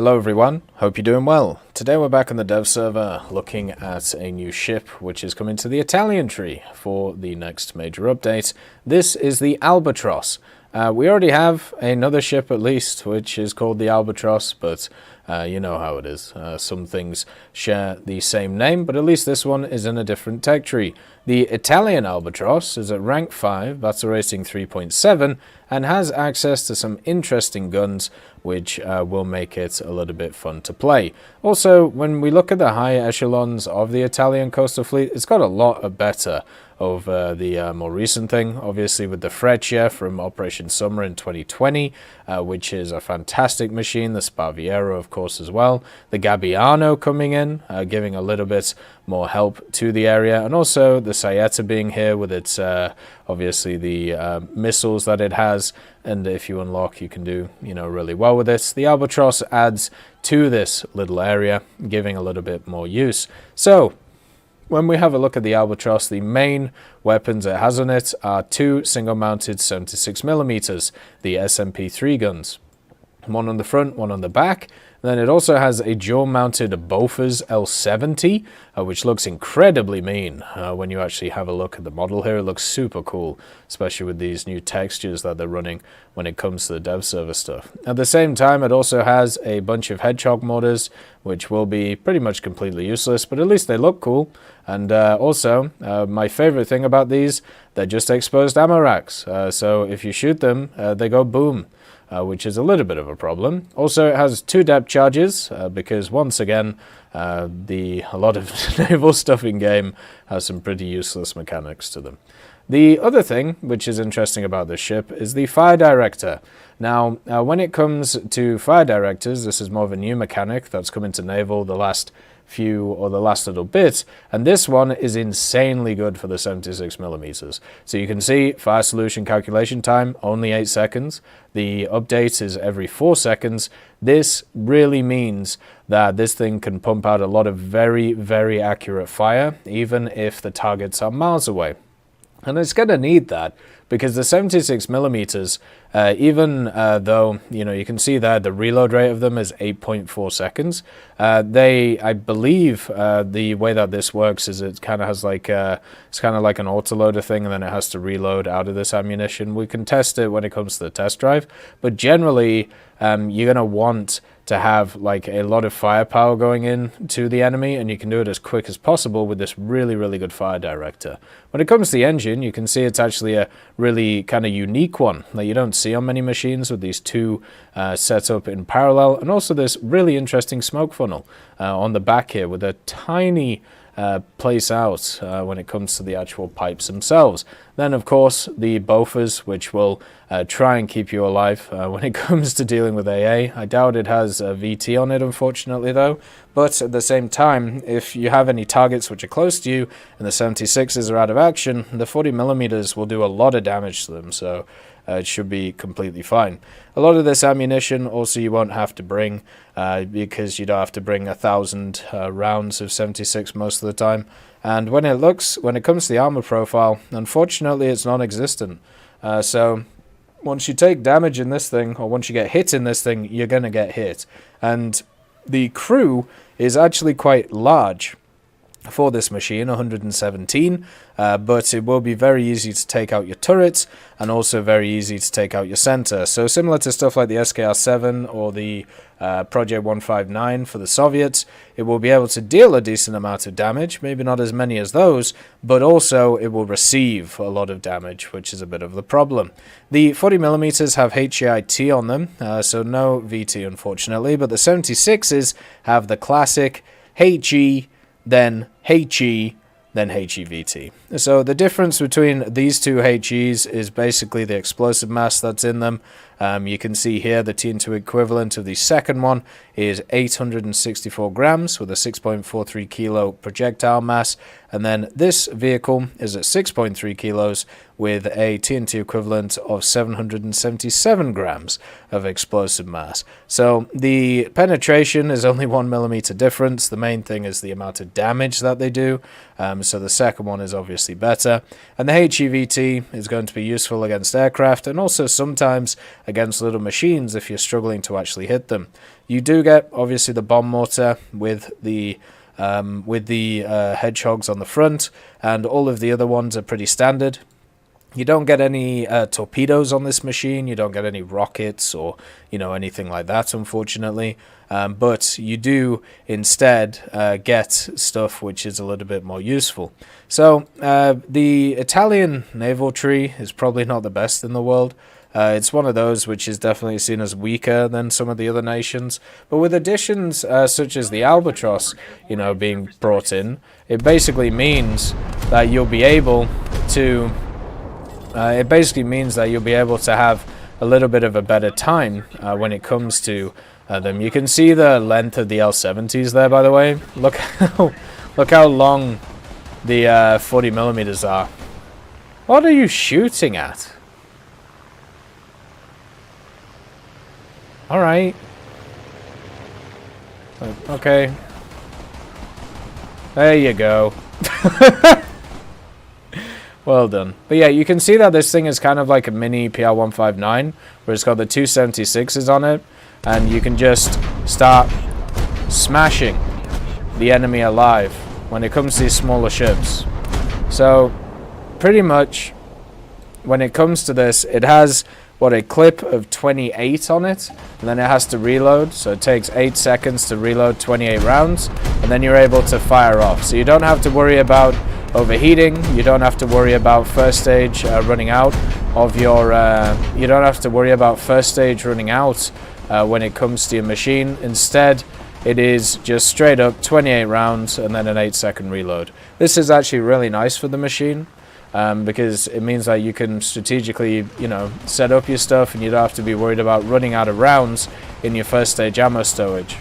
Hello everyone, hope you're doing well. Today we're back on the dev server looking at a new ship which is coming to the Italian tree for the next major update. This is the Albatross. We already have another ship at least which is called the Albatross, but you know how it is. Some things share the same name, but at least this one is in a different tech tree. The Italian Albatross is at rank 5, battle rating 3.7, and has access to some interesting guns which will make it a little bit fun to play. Also, when we look at the higher echelons of the Italian coastal fleet, it's got a lot better over the more recent thing, obviously with the Freccia from Operation Summer in 2020, which is a fantastic machine, the Spaviero of course as well, the Gabbiano coming in, giving a little bit more help to the area, and also the Saetta being here with its obviously the missiles that it has, and if you unlock you can do really well with this. The Albatross adds to this little area, giving a little bit more use. So when we have a look at the Albatross, the main weapons it has on it are two single-mounted 76mm, the SMP3 guns. One on the front, one on the back. Then it also has a dual-mounted Bofors L70, which looks incredibly mean. When you actually have a look at the model here, it looks super cool, especially with these new textures that they're running when it comes to the dev server stuff. At the same time, it also has a bunch of Hedgehog mortars, which will be pretty much completely useless, but at least they look cool. And also, my favorite thing about these, they're just exposed ammo racks. So if you shoot them, they go boom. Which is a little bit of a problem. Also, it has two depth charges because once again, a lot of naval stuff in game has some pretty useless mechanics to them. The other thing which is interesting about this ship is the fire director. Now, when it comes to fire directors, this is more of a new mechanic that's come into naval the last little bit, and this one is insanely good for the 76mm. So you can see fire solution calculation time only 8 seconds. The update is every 4 seconds. This really means that this thing can pump out a lot of very, very accurate fire, even if the targets are miles away. And it's going to need that because the 76mm, even though you can see that the reload rate of them is 8.4 seconds, I believe the way that this works is it kind of has it's kind of like an autoloader thing, and then it has to reload out of this ammunition. We can test it when it comes to the test drive, but generally you're going to want to have a lot of firepower going in to the enemy, and you can do it as quick as possible with this really, really good fire director. When it comes to the engine, you can see it's actually a really kind of unique one that you don't see on many machines, with these two set up in parallel, and also this really interesting smoke funnel on the back here with a tiny place out when it comes to the actual pipes themselves. Then of course the Bofors, which will try and keep you alive when it comes to dealing with AA. I doubt it has a VT on it, unfortunately, though. But at the same time, if you have any targets which are close to you and the 76s are out of action, the 40mm will do a lot of damage to them, so it should be completely fine. A lot of this ammunition also you won't have to bring because you don't have to bring 1,000 rounds of 76 most of the time. And when it comes to the armor profile, unfortunately it's non-existent. So once you take damage in this thing, or once you get hit in this thing, you're going to get hit. And the crew is actually quite large for this machine, 117, but it will be very easy to take out your turrets and also very easy to take out your center. So similar to stuff like the SKR-7 or the Project 159 for the Soviets, it will be able to deal a decent amount of damage, maybe not as many as those, but also it will receive a lot of damage, which is a bit of the problem. The 40mm have HEIT on them, so no VT unfortunately, but the 76s have the classic HE, then HE, then HEVT. So the difference between these two HEs is basically the explosive mass that's in them. You can see here the T2 equivalent of the second one is 864 grams with a 6.43 kilo projectile mass, and then this vehicle is at 6.3 kilos with a TNT equivalent of 777 grams of explosive mass. So the penetration is only 1mm difference. The main thing is the amount of damage that they do. So the second one is obviously better. And the HEVT is going to be useful against aircraft and also sometimes against little machines if you're struggling to actually hit them. You do get obviously the bomb mortar with the hedgehogs on the front, and all of the other ones are pretty standard. You don't get any torpedoes on this machine. You don't get any rockets or anything like that, unfortunately. But you do instead get stuff which is a little bit more useful. So the Italian naval tree is probably not the best in the world. It's one of those which is definitely seen as weaker than some of the other nations. But with additions such as the Albatross, being brought in, it basically means that you'll be able to have a little bit of a better time when it comes to them. You can see the length of the L-70s there, by the way. Look how long the 40mm are. What are you shooting at? All right. Okay. There you go. Well done. But yeah, you can see that this thing is kind of like a mini PR-159, where it's got the 276s on it, and you can just start smashing the enemy alive when it comes to these smaller ships. So, pretty much, when it comes to this, it has, a clip of 28 on it, and then it has to reload, so it takes 8 seconds to reload 28 rounds, and then you're able to fire off. So you don't have to worry about overheating, you don't have to worry about first stage running out of your, when it comes to your machine. Instead, it is just straight up 28 rounds and then an 8-second reload. This is actually really nice for the machine. Because it means that you can strategically, set up your stuff and you don't have to be worried about running out of rounds in your first stage ammo stowage.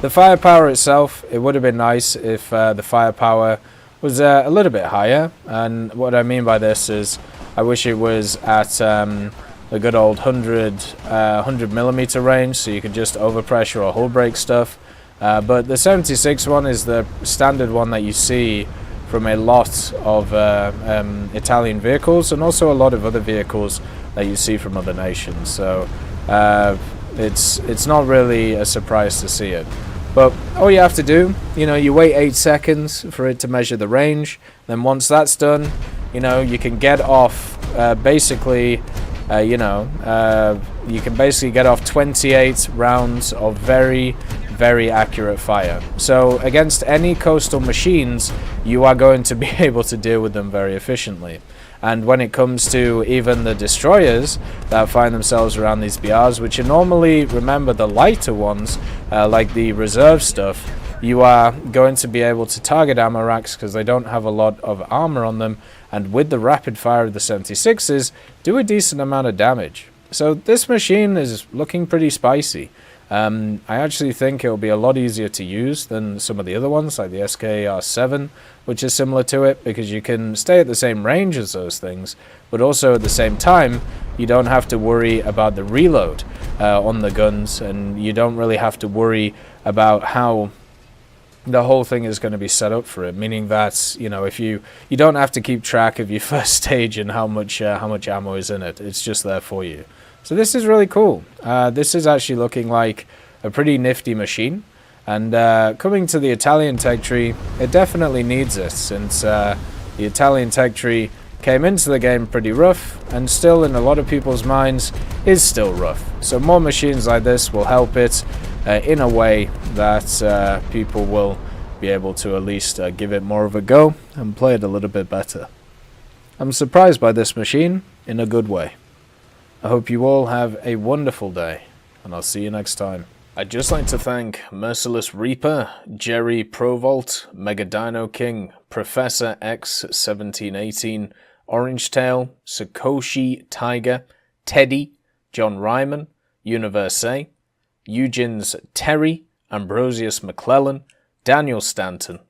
The firepower itself, it would have been nice if the firepower was a little bit higher. And what I mean by this is I wish it was at the good old 100mm range, so you could just overpressure or hull break stuff. But the 76 one is the standard one that you see from a lot of Italian vehicles and also a lot of other vehicles that you see from other nations. So it's not really a surprise to see it. But all you have to do, you wait 8 seconds for it to measure the range. Then once that's done, you can get off you can basically get off 28 rounds of very, very accurate fire. So against any coastal machines, you are going to be able to deal with them very efficiently. And when it comes to even the destroyers that find themselves around these BRs, which are normally, remember, the lighter ones, like the reserve stuff, you are going to be able to target ammo racks because they don't have a lot of armor on them, and with the rapid fire of the 76s, do a decent amount of damage. So this machine is looking pretty spicy. I actually think it'll be a lot easier to use than some of the other ones, like the SKR-7, which is similar to it, because you can stay at the same range as those things, but also at the same time, you don't have to worry about the reload on the guns, and you don't really have to worry about how the whole thing is going to be set up for it, meaning that, if you don't have to keep track of your first stage and how much ammo is in it. It's just there for you. So this is really cool. This is actually looking like a pretty nifty machine. And coming to the Italian tech tree, it definitely needs it, since the Italian tech tree came into the game pretty rough, and still in a lot of people's minds is still rough. So more machines like this will help it in a way that people will be able to at least give it more of a go and play it a little bit better. I'm surprised by this machine in a good way. I hope you all have a wonderful day, and I'll see you next time. I'd just like to thank Merciless Reaper, Jerry Provolt, Mega Dino King, Professor X1718, Orange Tail, Sakoshi Tiger, Teddy, John Ryman, Universe, Eugens Terry, Ambrosius McClellan, Daniel Stanton,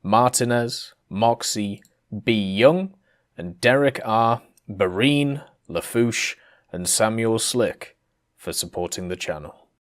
Martinez, Moxie, B. Young, and Derek R., Barine, Lafouche, and Samuel Slick for supporting the channel.